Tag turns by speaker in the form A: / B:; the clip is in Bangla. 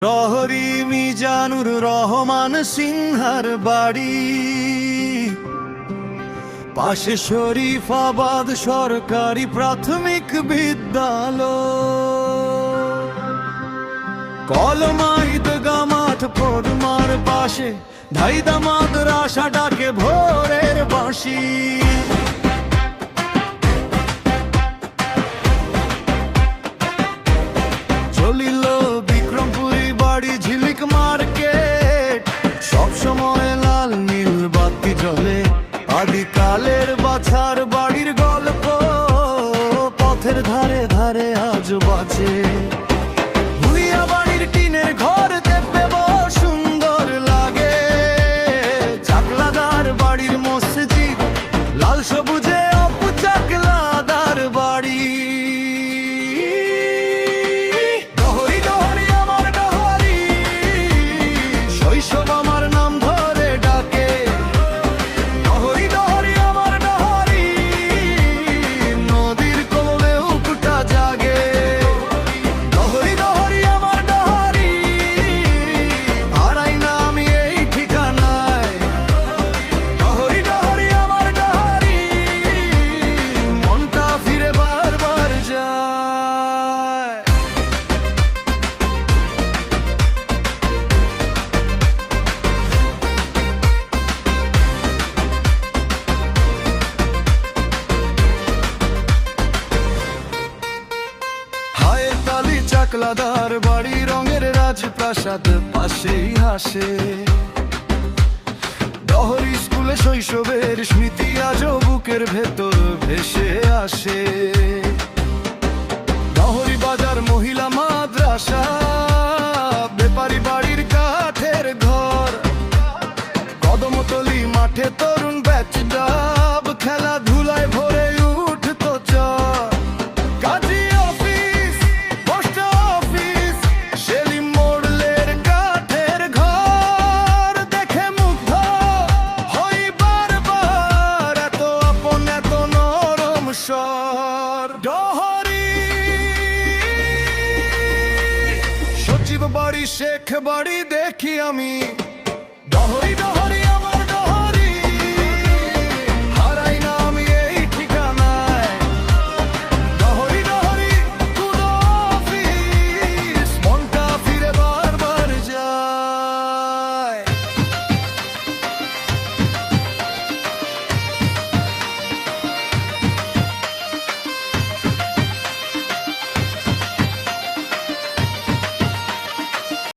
A: প্রহরী মিজানুর রহমান সিংহার বাড়ি, পাশে শরীফাবাদ সরকারি প্রাথমিক বিদ্যালয়। কলমা ঈদগাহ মাঠ পরমার পাশে, ধাইদা মাদ্রাসা ডাকে ভোরের বাঁশি। চলিল বিক্রমপুরী বাড়ি ঝিলিক মার্কেট, সব সময় লাল নীল বাতি জ্বলে। আদিকালের বাছার বাড়ির গল্প পথের ধারে ধারে আজ বাঁচে। ভুইয়া বাড়ির টিনের ঘর দেখতে বড় সুন্দর লাগে। চাকলাদার বাড়ির মসজিদ লাল সবুজে অপু চাকলাদার বাড়ি। শৈশব আমার নাম ধরে ডাকে, ডহরি ডহরি আমার ডহরি, নদীর কোলে উকুটা জাগে। ডহরি ডহরি আমার ডহরি, হারাই না আমি এই ঠিকানায়। ডহরি ডহরি আমার ডহরি, মনটা ফিরে বারবার যায়। চাকলাদার বাড়ি রঙের রাজপ্রাসাদ পাশেই হাসে। ডহরি স্কুলে শৈশবের স্মৃতি আজও বুকের ভেতর ভেসে আসে। ডহরি বাজার মহিলা মাদ্রাসা, বেপারি বাড়ির কাঠের ঘর। কদমতলি মাঠে তরুণ ব্যাচ ডাব, খেলাধুলায় ভরে উঠতো চর। কাজী অফিস, পোস্ট অফিস, সেলিম মোড়লের কাঠের ঘর। দেখে মুগ্ধ হই বারবার, এত আপন এত নরম স্বর। ডহরি সচিব বাড়ি শেখ বাড়ি দেখি আমি,